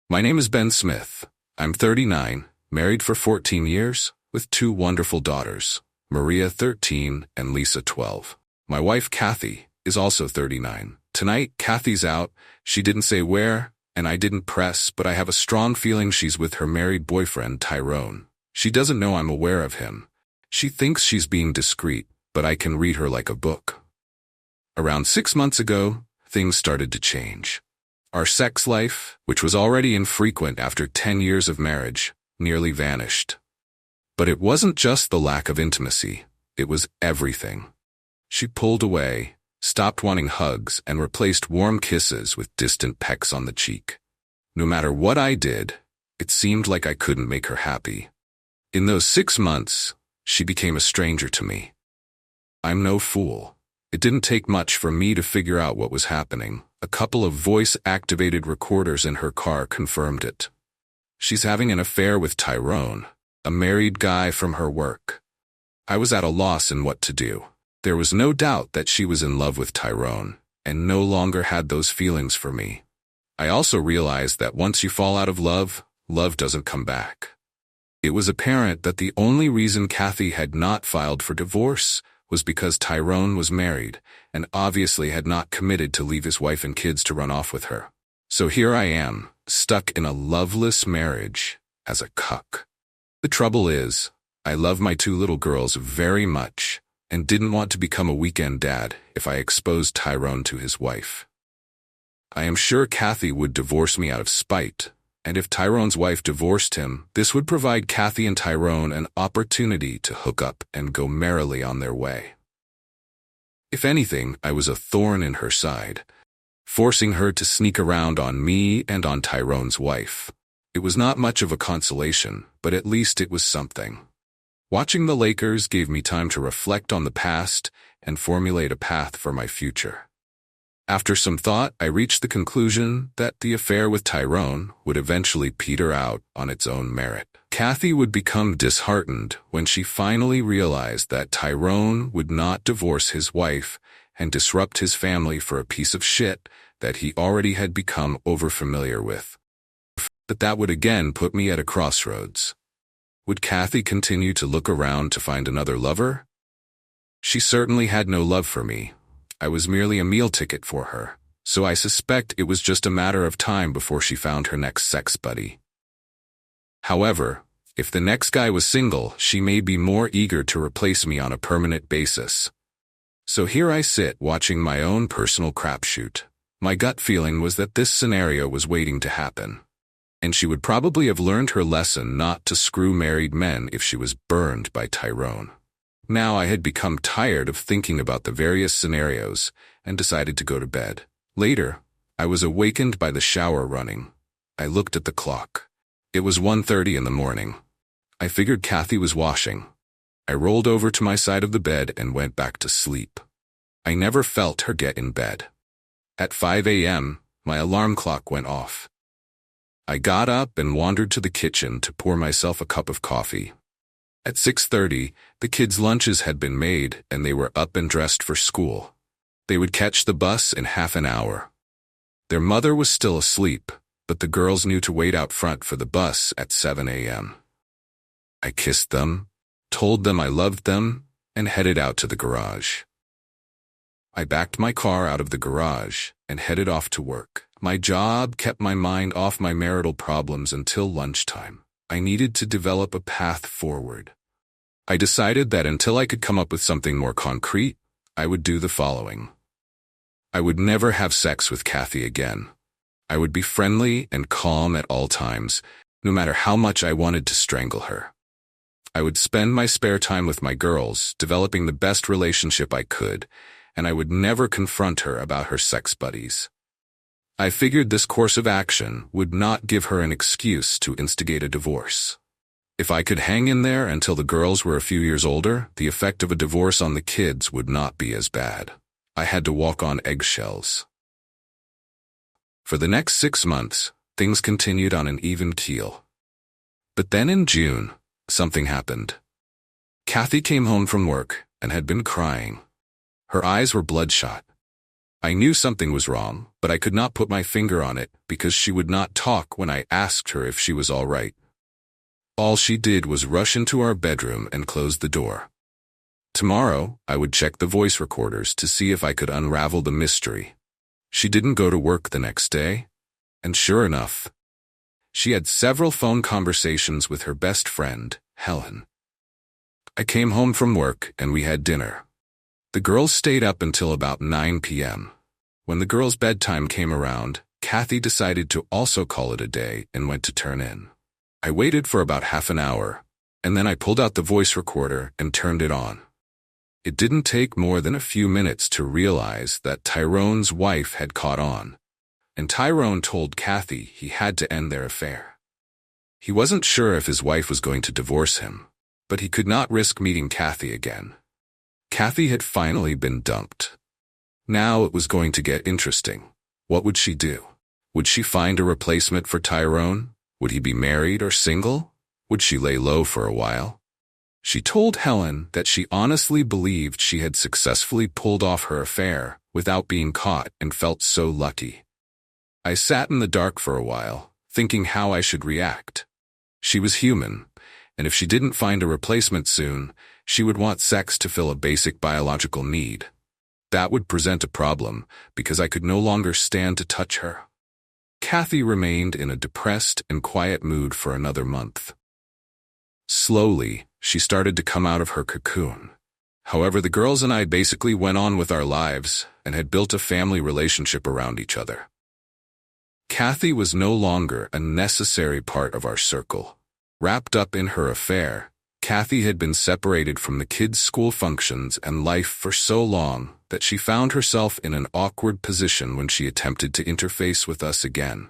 My name is Ben Smith. I'm 39, married for 14 years, with two wonderful daughters, Maria 13 and Lisa 12. My wife Kathy is also 39. Tonight, Kathy's out. She didn't say where, and I didn't press, but I have a strong feeling she's with her married boyfriend, Tyrone. She doesn't know I'm aware of him. She thinks she's being discreet, but I can read her like a book. Around 6 months ago, things started to change. Our sex life, which was already infrequent after 10 years of marriage, nearly vanished. But it wasn't just the lack of intimacy, it was everything. She pulled away, stopped wanting hugs, and replaced warm kisses with distant pecks on the cheek. No matter what I did, it seemed like I couldn't make her happy. In those 6 months, she became a stranger to me. I'm no fool. It didn't take much for me to figure out what was happening. A couple of voice-activated recorders in her car confirmed it. She's having an affair with Tyrone, a married guy from her work. I was at a loss in what to do. There was no doubt that she was in love with Tyrone, and no longer had those feelings for me. I also realized that once you fall out of love, love doesn't come back. It was apparent that the only reason Kathy had not filed for divorce was because Tyrone was married and obviously had not committed to leave his wife and kids to run off with her. So here I am, stuck in a loveless marriage as a cuck. The trouble is, I love my two little girls very much and didn't want to become a weekend dad if I exposed Tyrone to his wife. I am sure Kathy would divorce me out of spite, and if Tyrone's wife divorced him, this would provide Kathy and Tyrone an opportunity to hook up and go merrily on their way. If anything, I was a thorn in her side, forcing her to sneak around on me and on Tyrone's wife. It was not much of a consolation, but at least it was something. Watching the Lakers gave me time to reflect on the past and formulate a path for my future. After some thought, I reached the conclusion that the affair with Tyrone would eventually peter out on its own merit. Kathy would become disheartened when she finally realized that Tyrone would not divorce his wife and disrupt his family for a piece of shit that he already had become overfamiliar with. But that would again put me at a crossroads. Would Kathy continue to look around to find another lover? She certainly had no love for me. I was merely a meal ticket for her, so I suspect it was just a matter of time before she found her next sex buddy. However, if the next guy was single, she may be more eager to replace me on a permanent basis. So here I sit watching my own personal crapshoot. My gut feeling was that this scenario was waiting to happen, and she would probably have learned her lesson not to screw married men if she was burned by Tyrone. Now I had become tired of thinking about the various scenarios and decided to go to bed. Later, I was awakened by the shower running. I looked at the clock. It was 1:30 in the morning. I figured Kathy was washing. I rolled over to my side of the bed and went back to sleep. I never felt her get in bed. At 5 a.m., my alarm clock went off. I got up and wandered to the kitchen to pour myself a cup of coffee. At 6:30, the kids' lunches had been made and they were up and dressed for school. They would catch the bus in half an hour. Their mother was still asleep, but the girls knew to wait out front for the bus at 7 a.m. I kissed them, told them I loved them, and headed out to the garage. I backed my car out of the garage and headed off to work. My job kept my mind off my marital problems until lunchtime. I needed to develop a path forward. I decided that until I could come up with something more concrete, I would do the following. I would never have sex with Kathy again. I would be friendly and calm at all times, no matter how much I wanted to strangle her. I would spend my spare time with my girls, developing the best relationship I could, and I would never confront her about her sex buddies. I figured this course of action would not give her an excuse to instigate a divorce. If I could hang in there until the girls were a few years older, the effect of a divorce on the kids would not be as bad. I had to walk on eggshells. For the next 6 months, things continued on an even keel. But then in June, something happened. Kathy came home from work and had been crying. Her eyes were bloodshot. I knew something was wrong, but I could not put my finger on it because she would not talk when I asked her if she was all right. All she did was rush into our bedroom and close the door. Tomorrow, I would check the voice recorders to see if I could unravel the mystery. She didn't go to work the next day, and sure enough, she had several phone conversations with her best friend, Helen. I came home from work and we had dinner. The girls stayed up until about 9 p.m. When the girls' bedtime came around, Kathy decided to also call it a day and went to turn in. I waited for about half an hour, and then I pulled out the voice recorder and turned it on. It didn't take more than a few minutes to realize that Tyrone's wife had caught on, and Tyrone told Kathy he had to end their affair. He wasn't sure if his wife was going to divorce him, but he could not risk meeting Kathy again. Kathy had finally been dumped. Now it was going to get interesting. What would she do? Would she find a replacement for Tyrone? Would he be married or single? Would she lay low for a while? She told Helen that she honestly believed she had successfully pulled off her affair without being caught and felt so lucky. I sat in the dark for a while, thinking how I should react. She was human, and if she didn't find a replacement soon, she would want sex to fill a basic biological need. That would present a problem because I could no longer stand to touch her. Kathy remained in a depressed and quiet mood for another month. Slowly, she started to come out of her cocoon. However, the girls and I basically went on with our lives and had built a family relationship around each other. Kathy was no longer a necessary part of our circle. Wrapped up in her affair, Kathy had been separated from the kids' school functions and life for so long that she found herself in an awkward position when she attempted to interface with us again.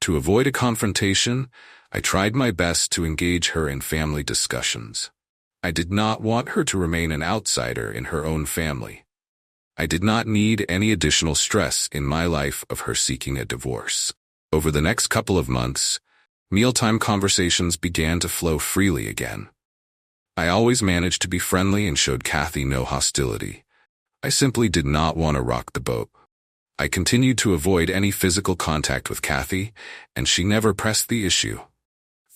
To avoid a confrontation, I tried my best to engage her in family discussions. I did not want her to remain an outsider in her own family. I did not need any additional stress in my life of her seeking a divorce. Over the next couple of months, mealtime conversations began to flow freely again. I always managed to be friendly and showed Kathy no hostility. I simply did not want to rock the boat. I continued to avoid any physical contact with Kathy, and she never pressed the issue.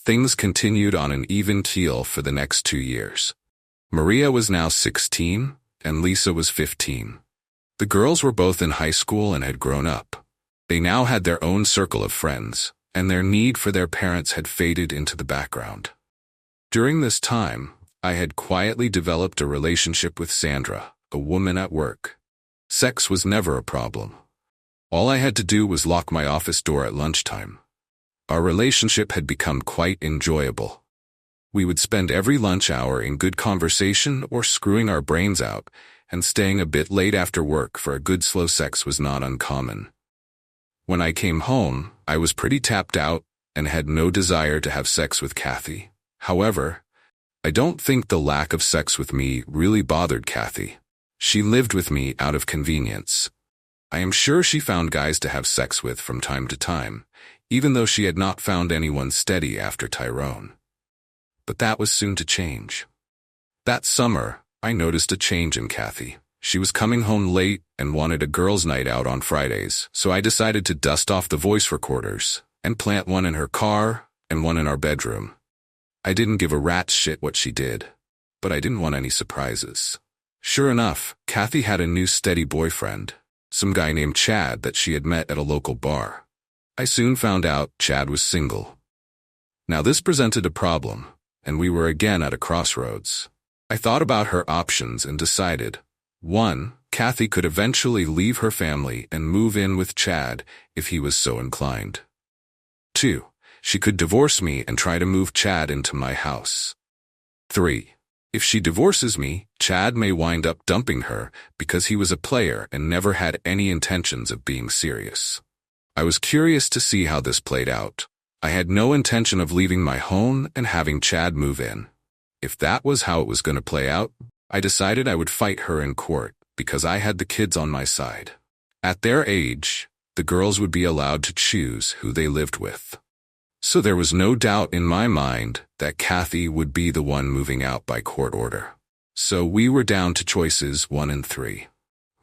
Things continued on an even keel for the next 2 years. Maria was now 16, and Lisa was 15. The girls were both in high school and had grown up. They now had their own circle of friends, and their need for their parents had faded into the background. During this time, I had quietly developed a relationship with Sandra, a woman at work. Sex was never a problem. All I had to do was lock my office door at lunchtime. Our relationship had become quite enjoyable. We would spend every lunch hour in good conversation or screwing our brains out, and staying a bit late after work for a good slow sex was not uncommon. When I came home, I was pretty tapped out and had no desire to have sex with Kathy. However, I don't think the lack of sex with me really bothered Kathy. She lived with me out of convenience. I am sure she found guys to have sex with from time to time, even though she had not found anyone steady after Tyrone. But that was soon to change. That summer, I noticed a change in Kathy. She was coming home late and wanted a girls' night out on Fridays, so I decided to dust off the voice recorders and plant one in her car and one in our bedroom. I didn't give a rat's shit what she did, but I didn't want any surprises. Sure enough, Kathy had a new steady boyfriend, some guy named Chad that she had met at a local bar. I soon found out Chad was single. Now this presented a problem, and we were again at a crossroads. I thought about her options and decided, 1. Kathy could eventually leave her family and move in with Chad if he was so inclined. 2. She could divorce me and try to move Chad into my house. 3. If she divorces me, Chad may wind up dumping her because he was a player and never had any intentions of being serious. I was curious to see how this played out. I had no intention of leaving my home and having Chad move in. If that was how it was going to play out, I decided I would fight her in court because I had the kids on my side. At their age, the girls would be allowed to choose who they lived with. So there was no doubt in my mind that Kathy would be the one moving out by court order. So we were down to choices 1 and 3.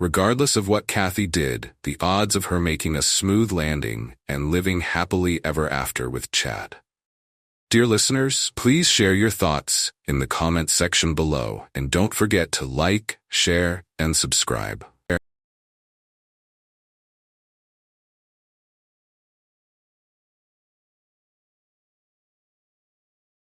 Regardless of what Kathy did, the odds of her making a smooth landing and living happily ever after with Chad. Dear listeners, please share your thoughts in the comment section below, and don't forget to like, share, and subscribe.